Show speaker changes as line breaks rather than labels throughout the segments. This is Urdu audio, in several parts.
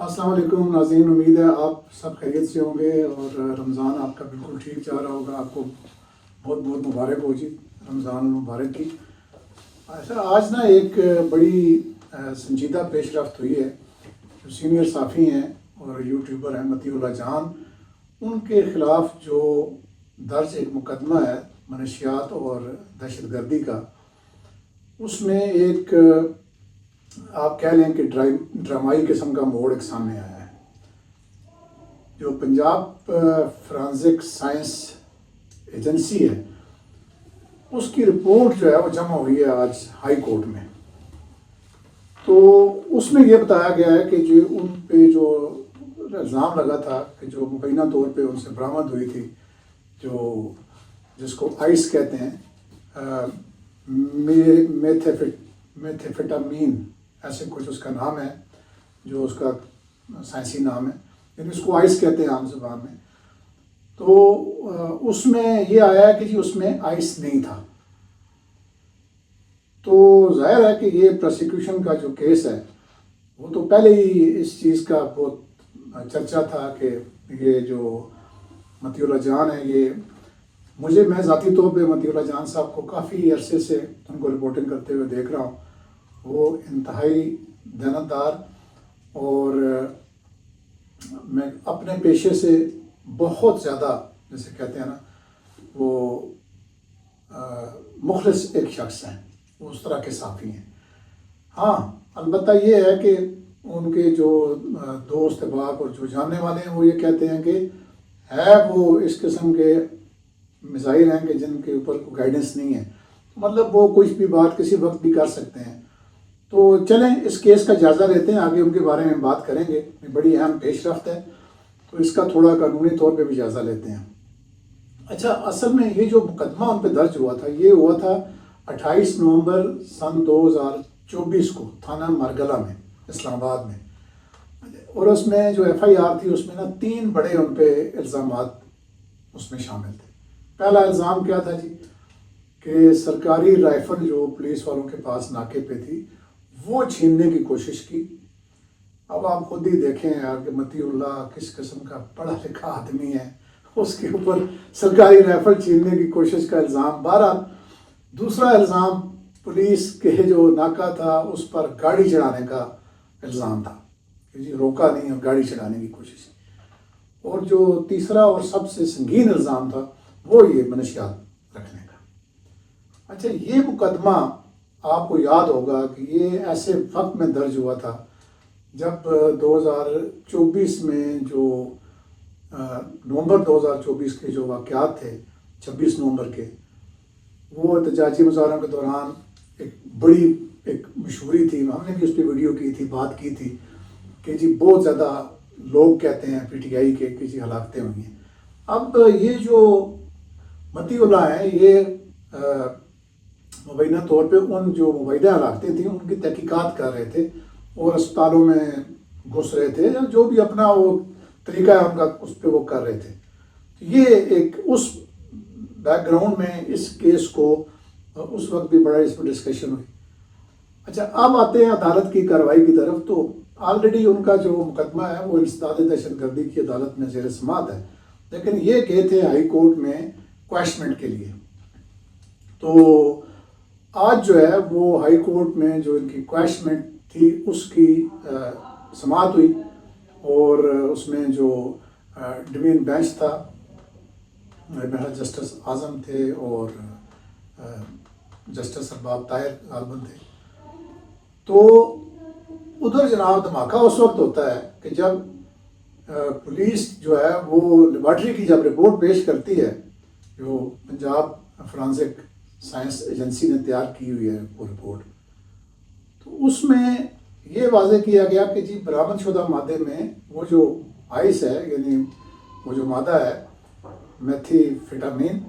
السلام علیکم ناظرین، امید ہے آپ سب خیریت سے ہوں گے اور رمضان آپ کا بالکل ٹھیک جا رہا ہوگا. آپ کو بہت بہت مبارک ہو جی، رمضان المبارک کی. اچھا، آج نا ایک بڑی سنجیدہ پیش رفت ہوئی ہے. جو سینئر صحافی ہیں اور یوٹیوبر ہیں مطیع اللہ جان، ان کے خلاف جو درج ایک مقدمہ ہے منشیات اور دہشت گردی کا، اس میں ایک آپ کہہ لیں کہ ڈرامائی قسم کا موڑ ایک سامنے آیا ہے. جو پنجاب فرانزک سائنس ایجنسی ہے، اس کی رپورٹ جو ہے وہ جمع ہوئی ہے آج ہائی کورٹ میں. تو اس میں یہ بتایا گیا ہے کہ جو ان پہ جو الزام لگا تھا کہ جو مبینہ طور پہ ان سے برآمد ہوئی تھی، جو جس کو آئس کہتے ہیں، میتھیفیٹامین ایسے کچھ اس کا نام ہے، جو اس کا سائنسی نام ہے، یعنی اس کو آئس کہتے ہیں عام زبان میں. تو اس میں یہ آیا ہے کہ جی اس میں آئس نہیں تھا. تو ظاہر ہے کہ یہ پروسیکیوشن کا جو کیس ہے وہ تو پہلے ہی اس چیز کا بہت چرچا تھا کہ یہ جو مطیع اللہ جان ہے، یہ میں ذاتی طور پہ مطیع اللہ جان صاحب کو کافی عرصے سے ان کو رپورٹنگ کرتے ہوئے دیکھ رہا ہوں. وہ انتہائی دیانتدار اور میں اپنے پیشے سے بہت زیادہ، جیسے کہتے ہیں نا، وہ مخلص ایک شخص ہیں. وہ اس طرح کے صحافی ہیں. ہاں، البتہ یہ ہے کہ ان کے جو دوست احباب اور جو جاننے والے ہیں وہ یہ کہتے ہیں کہ وہ اس قسم کے میزائل ہیں کہ جن کے اوپر کوئی گائیڈنس نہیں ہے، مطلب وہ کچھ بھی بات کسی وقت بھی کر سکتے ہیں. تو چلیں اس کیس کا جائزہ لیتے ہیں، آگے ان کے بارے میں بات کریں گے. بڑی اہم پیش رفت ہے، تو اس کا تھوڑا قانونی طور پہ بھی جائزہ لیتے ہیں. اچھا، اصل میں یہ جو مقدمہ ان پہ درج ہوا تھا، یہ ہوا تھا 28 نومبر سن 2024 کو تھانہ مارگلہ میں، اسلام آباد میں. اور اس میں جو ایف آئی آر تھی، اس میں نا 3 بڑے ان پہ الزامات اس میں شامل تھے. پہلا الزام کیا تھا جی؟ کہ سرکاری رائفل جو پولیس والوں کے پاس ناکے پہ تھی، وہ چھیننے کی کوشش کی. اب آپ خود ہی دیکھیں یار کہ مطیع اللہ کس قسم کا پڑھا لکھا آدمی ہے، اس کے اوپر سرکاری رائفل چھیننے کی کوشش کا الزام. بہرحال دوسرا الزام پولیس کے جو ناکہ تھا اس پر گاڑی چڑھانے کا الزام تھا کہ جی روکا نہیں اور گاڑی چڑھانے کی کوشش. اور جو تیسرا اور سب سے سنگین الزام تھا وہ یہ منشیات رکھنے کا. اچھا، یہ مقدمہ آپ کو یاد ہوگا کہ یہ ایسے وقت میں درج ہوا تھا جب 2024 میں جو نومبر 2024 کے جو واقعات تھے، 26 نومبر کے، وہ احتجاجی مظاہروں کے دوران ایک بڑی مشہوری تھی. ہم نے بھی اس پہ ویڈیو کی تھی، بات کی تھی کہ جی بہت زیادہ لوگ کہتے ہیں پی ٹی آئی کے کہ جی ہلاکتیں ہوئی ہیں. اب یہ جو مطیع اللہ ہیں، یہ مبینہ طور پہ ان جو مبینہ ہلاکتیں تھیں ان کی تحقیقات کر رہے تھے اور اسپتالوں میں گھس رہے تھے، جو بھی اپنا وہ طریقہ ہے ان کا اس پہ وہ کر رہے تھے. یہ ایک اس بیک گراؤنڈ میں اس کیس کو اس وقت بھی بڑا اس پہ ڈسکشن ہوئی. اچھا، اب آتے ہیں عدالت کی کارروائی کی طرف. تو آلریڈی ان کا جو مقدمہ ہے وہ انسداد دہشت گردی کی عدالت میں زیر سماعت ہے، لیکن یہ گئے تھے ہائی کورٹ میں کویشمنٹ کے لیے. تو آج جو ہے وہ ہائی کورٹ میں جو ان کی کویشمنٹ تھی اس کی سماعت ہوئی. اور اس میں جو ڈوین بینچ تھا، میرا جسٹس اعظم تھے اور جسٹس ارباب طاہر غالباً تھے. تو ادھر جناب دھماکہ اس وقت ہوتا ہے کہ جب پولیس جو ہے وہ لیبارٹری کی جب رپورٹ پیش کرتی ہے، جو پنجاب فرانزک سائنس ایجنسی نے تیار کی ہوئی ہے وہ رپورٹ، تو اس میں یہ واضح کیا گیا کہ جی برآمد شدہ مادے میں وہ جو آئس ہے، یعنی وہ جو مادہ ہے میتھیفیٹامین،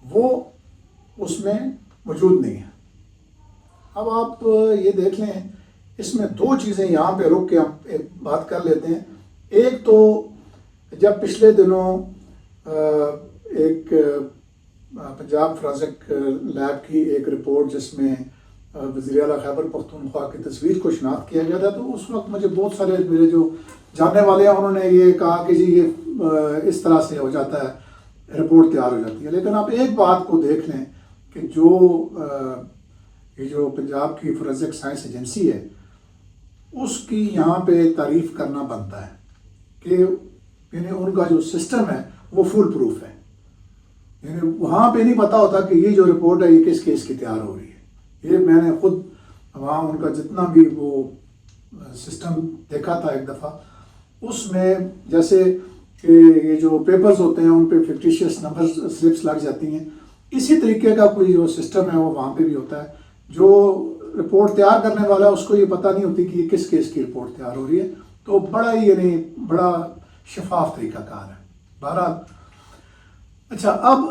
وہ اس میں موجود نہیں ہے. اب آپ یہ دیکھ لیں، اس میں 2 چیزیں یہاں پہ رک کے ہم ایک بات کر لیتے ہیں. ایک تو جب پچھلے دنوں ایک پنجاب فرانزک لیب کی ایک رپورٹ جس میں وزیر اعلیٰ خیبر پختونخوا کی تصویر کو شناخت کیا گیا تھا، تو اس وقت مجھے بہت سارے میرے جو جاننے والے ہیں انہوں نے یہ کہا کہ جی یہ اس طرح سے ہو جاتا ہے، رپورٹ تیار ہو جاتی ہے. لیکن آپ ایک بات کو دیکھ لیں کہ یہ جو پنجاب کی فورینسک سائنس ایجنسی ہے اس کی یہاں پہ تعریف کرنا بنتا ہے کہ یعنی ان کا جو سسٹم ہے وہ فل پروف ہے. یعنی وہاں پہ نہیں پتہ ہوتا کہ یہ جو رپورٹ ہے یہ کس کیس کی تیار ہو رہی ہے. یہ میں نے خود وہاں ان کا جتنا بھی وہ سسٹم دیکھا تھا ایک دفعہ، اس میں جیسے کہ یہ جو پیپرز ہوتے ہیں ان پہ فکٹیشیس نمبر سلپس لگ جاتی ہیں، اسی طریقے کا کوئی جو سسٹم ہے وہ وہاں پہ بھی ہوتا ہے. جو رپورٹ تیار کرنے والا ہے اس کو یہ پتہ نہیں ہوتی کہ یہ کس کیس کی رپورٹ تیار ہو رہی ہے. تو بڑا ہی یعنی بڑا شفاف طریقہ کار ہے. بہرحال اچھا، اب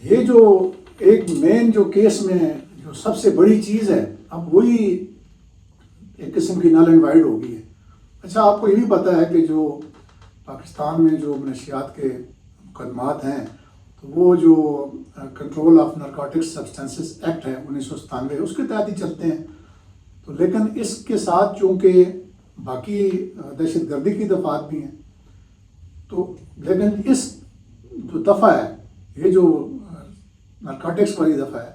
یہ جو ایک مین جو کیس میں جو سب سے بڑی چیز ہے اب وہی ایک قسم کی نل اینڈ وائڈ ہو گئی ہے. اچھا، آپ کو یہ بھی پتہ ہے کہ جو پاکستان میں جو منشیات کے مقدمات ہیں تو وہ جو کنٹرول آف نارکوٹکس سبسٹنسز ایکٹ ہے 1997 اس کے تحت ہی چلتے ہیں. تو لیکن اس کے ساتھ چونکہ باقی دہشت گردی کی دفعات بھی ہیں، تو لیکن اس جو دفعہ ہے یہ جو نارکوٹکس والی دفعہ ہے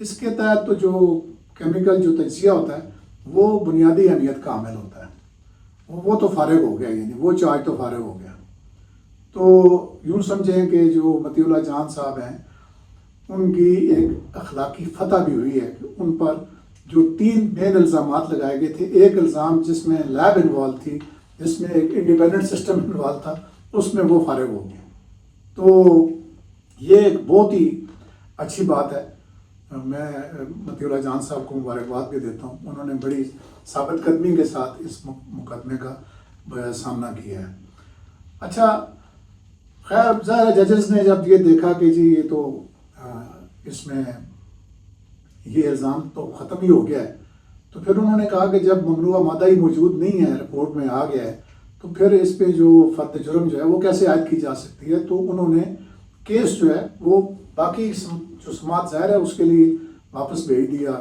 اس کے تحت تو جو کیمیکل جو تجزیہ ہوتا ہے وہ بنیادی اہمیت کا عامل ہوتا ہے. وہ تو فارغ ہو گیا، یعنی وہ چارج تو فارغ ہو گیا. تو یوں سمجھیں کہ جو مطیع اللہ جان صاحب ہیں ان کی ایک اخلاقی فتح بھی ہوئی ہے کہ ان پر جو 3 مین الزامات لگائے گئے تھے، ایک الزام جس میں لیب انوالو تھی، جس میں ایک انڈیپینڈنٹ سسٹم انوالو تھا، اس میں وہ فارغ ہو گئے. تو یہ ایک بہت ہی اچھی بات ہے. میں مطیع اللہ جان صاحب کو مبارکباد بھی دیتا ہوں، انہوں نے بڑی ثابت قدمی کے ساتھ اس مقدمے کا سامنا کیا ہے. اچھا، خیر ظاہر ججز نے جب یہ دیکھا کہ جی یہ تو اس میں یہ الزام تو ختم ہی ہو گیا ہے، تو پھر انہوں نے کہا کہ جب ممنوعہ مادہ ہی موجود نہیں ہے، رپورٹ میں آ گیا ہے، تو پھر اس پہ جو فرد جرم جو ہے وہ کیسے عائد کی جا سکتی ہے. تو انہوں نے کیس جو ہے وہ باقی جو سماعت ظاہر ہے اس کے لیے واپس بھیج دیا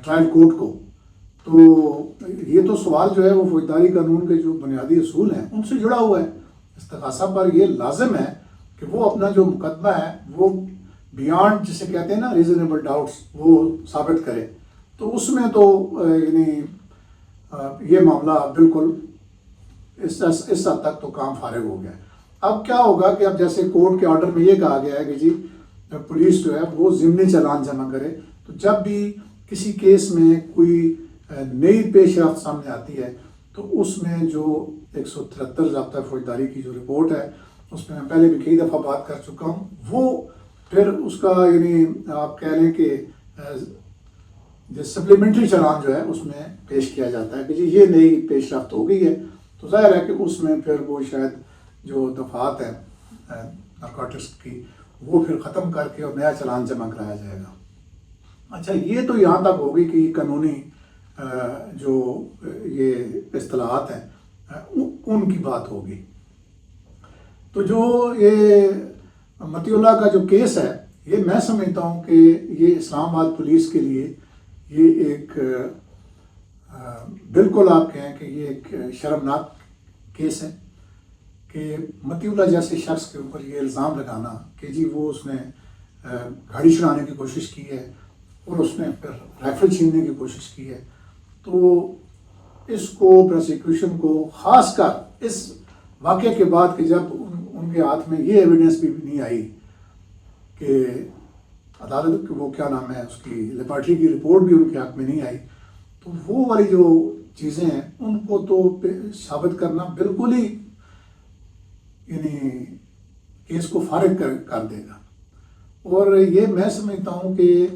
ٹرائل کورٹ کو. تو یہ تو سوال جو ہے وہ فوجداری قانون کے جو بنیادی اصول ہیں ان سے جڑا ہوا ہے. استغاثہ پر یہ لازم ہے کہ وہ اپنا جو مقدمہ ہے وہ بیانڈ جسے کہتے ہیں نا ریزنیبل ڈاؤٹس وہ ثابت کرے. تو اس میں تو یعنی یہ معاملہ بالکل اس حد تک تو کام فارغ ہو گیا. اب کیا ہوگا کہ اب جیسے کورٹ کے آرڈر میں یہ کہا گیا ہے کہ جی پولیس جو ہے وہ ضمنی چالان جمع کرے. تو جب بھی کسی کیس میں کوئی نئی پیش رفت سامنے آتی ہے تو اس میں جو 173 ضابطہ فوجداری کی جو رپورٹ ہے اس میں پہلے بھی کئی دفعہ بات کر چکا ہوں، وہ پھر اس کا یعنی آپ کہہ لیں کہ سپلیمنٹری چالان جو ہے اس میں پیش کیا جاتا ہے کہ جی یہ نئی پیش رفت ہو گئی ہے. تو ظاہر ہے کہ اس میں پھر وہ شاید جو دفعات ہیں نارکوٹکس کی وہ پھر ختم کر کے اور نیا چالان جمع کرایا جائے گا. اچھا، یہ تو یہاں تک ہوگی کہ قانونی جو یہ اصطلاحات ہیں ان کی بات ہوگی. تو جو یہ مطیع اللہ کا جو کیس ہے یہ میں سمجھتا ہوں کہ یہ اسلام آباد پولیس کے لیے یہ ایک بالکل آپ کہیں کہ یہ ایک شرمناک کیس ہے کہ مطیع اللہ جیسے شخص کے اوپر یہ الزام لگانا کہ جی وہ اس نے گاڑی چلانے کی کوشش کی ہے اور اس نے پھر رائفل چھیننے کی کوشش کی ہے. تو اس کو پروسیکیوشن کو خاص کر اس واقعے کے بعد کہ جب ان کے ہاتھ میں یہ ایویڈنس بھی نہیں آئی کہ عدالت وہ کیا نام ہے اس کی لیبارٹری کی رپورٹ بھی ان کے حق میں نہیں آئی، تو وہ والی جو چیزیں ہیں ان کو تو ثابت کرنا بالکل ہی یعنی کیس کو فارغ کر دے گا. اور یہ میں سمجھتا ہوں کہ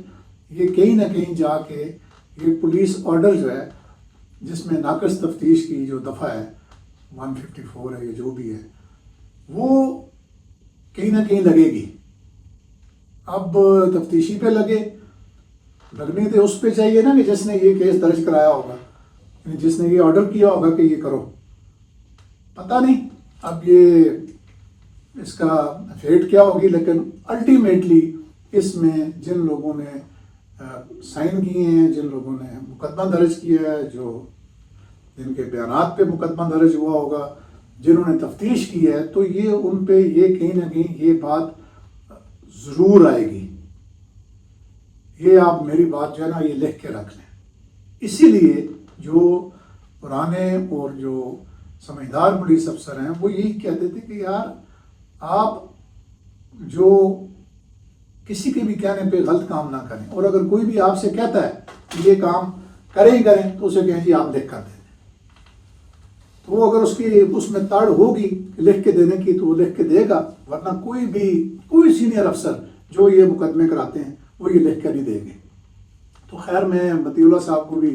یہ کہیں نہ کہیں جا کے یہ پولیس آرڈر جو ہے جس میں ناقص تفتیش کی جو دفعہ ہے 154 ہے یا جو بھی ہے وہ کہیں نہ کہیں لگے گی. اب تفتیشی پہ لگنے تو اس پہ چاہیے نا کہ جس نے یہ کیس درج کرایا ہوگا، یعنی جس نے یہ آرڈر کیا ہوگا کہ یہ کرو. پتہ نہیں اب یہ اس کا فیٹ کیا ہوگی، لیکن الٹیمیٹلی اس میں جن لوگوں نے سائن کیے ہیں، جن لوگوں نے مقدمہ درج کیا ہے، جو جن کے بیانات پہ مقدمہ درج ہوا ہوگا، جنہوں نے تفتیش کی ہے، تو یہ ان پہ یہ کہیں نہ کہیں یہ بات ضرور آئے گی. یہ آپ میری بات جو ہے نا یہ لکھ کے رکھ لیں. اسی لیے جو پرانے اور جو سمجھدار پولیس افسر ہیں وہ یہی کہتے تھے کہ یار آپ جو کسی کے بھی کہنے پہ غلط کام نہ کریں، اور اگر کوئی بھی آپ سے کہتا ہے کہ یہ کام کریں ہی کریں تو اسے کہیں جی آپ لکھ کر دیں. تو وہ اگر اس میں تڑ ہوگی لکھ کے دینے کی تو وہ لکھ کے دے گا، ورنہ کوئی سینئر افسر جو یہ مقدمے کراتے ہیں وہ یہ لکھ کر نہیں دیں گے. تو خیر میں مطیع اللہ صاحب کو بھی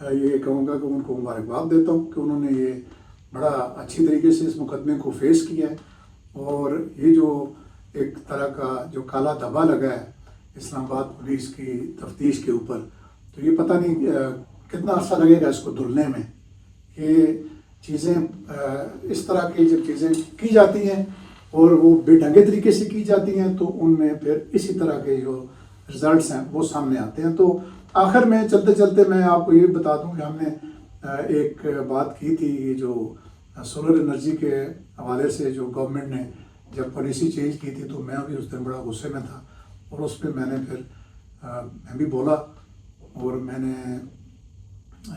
یہ کہوں گا کہ ان کو مبارکباد دیتا ہوں کہ انہوں نے یہ بڑا اچھی طریقے سے اس مقدمے کو فیس کیا ہے. اور یہ جو ایک طرح کا جو کالا دھبا لگا ہے اسلام آباد پولیس کی تفتیش کے اوپر، تو یہ پتہ نہیں کتنا عرصہ لگے گا اس کو دھلنے میں. یہ چیزیں اس طرح کی جب چیزیں کی جاتی ہیں اور وہ بے ڈھنگے طریقے سے کی جاتی ہیں تو ان میں پھر اسی طرح کے جو رزلٹس ہیں وہ سامنے آتے ہیں. تو آخر میں چلتے چلتے میں آپ کو یہ بتا دوں کہ ہم نے ایک بات کی تھی، یہ جو سولر انرجی کے حوالے سے جو گورنمنٹ نے جب پالیسی چینج کی تھی تو میں بھی اس دن بڑا غصے میں تھا، اور اس پہ میں نے پھر میں بھی بولا، اور میں نے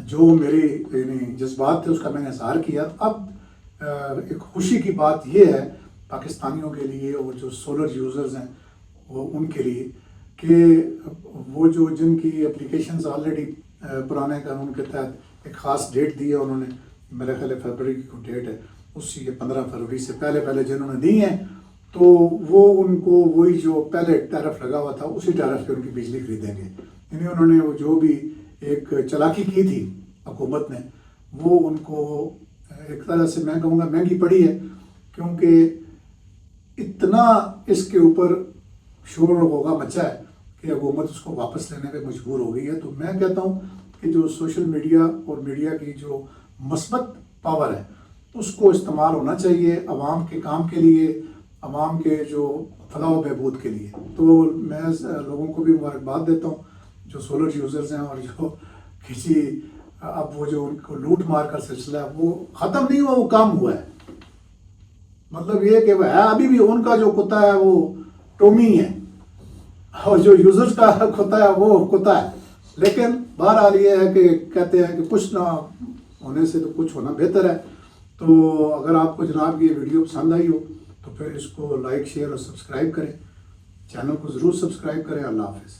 جو میری یعنی جذبات تھے اس کا میں نے اظہار کیا. اب ایک خوشی کی بات یہ ہے پاکستانیوں کے لیے اور جو سولر یوزرز ہیں وہ ان کے لیے کہ وہ جو جن کی اپلیکیشنز آلریڈی پرانے قانون کے تحت ایک خاص ڈیٹ دی ہے انہوں نے، میرے خیال ہے فروری کی کوئی ڈیٹ ہے، اس کی 15 فروری سے پہلے جنہوں نے دی ہیں تو وہ ان کو وہی جو پہلے ٹیرف لگا ہوا تھا اسی ٹیرف پہ ان کی بجلی خریدیں گے. یعنی انہوں نے وہ جو بھی ایک چالاکی کی تھی حکومت نے وہ ان کو ایک طرح سے میں کہوں گا مہنگی پڑی ہے، کیونکہ اتنا اس کے اوپر شور ہوگا مچا ہے کہ حکومت اس کو واپس لینے پہ مجبور ہو گئی ہے. تو میں کہتا ہوں کہ جو سوشل میڈیا اور میڈیا کی جو مثبت پاور ہے اس کو استعمال ہونا چاہیے عوام کے کام کے لیے، عوام کے جو فلاح و بہبود کے لیے. تو میں لوگوں کو بھی مبارکباد دیتا ہوں جو سولر یوزرز ہیں، اور جو کسی اب وہ جو ان کو لوٹ مار کا سلسلہ ہے وہ ختم نہیں ہوا، وہ کام ہوا ہے. مطلب یہ کہ وہ ہے ابھی بھی ان کا جو کتا ہے وہ ٹومی ہے اور جو یوزرز کا کتا ہے وہ کتا ہے. لیکن بہرحال یہ ہے کہ کہتے ہیں کہ کچھ نہ ہونے سے تو کچھ ہونا بہتر ہے. تو اگر آپ کو جناب یہ ویڈیو پسند آئی ہو تو پھر اس کو لائک شیئر اور سبسکرائب کریں، چینل کو ضرور سبسکرائب کریں. اللہ حافظ.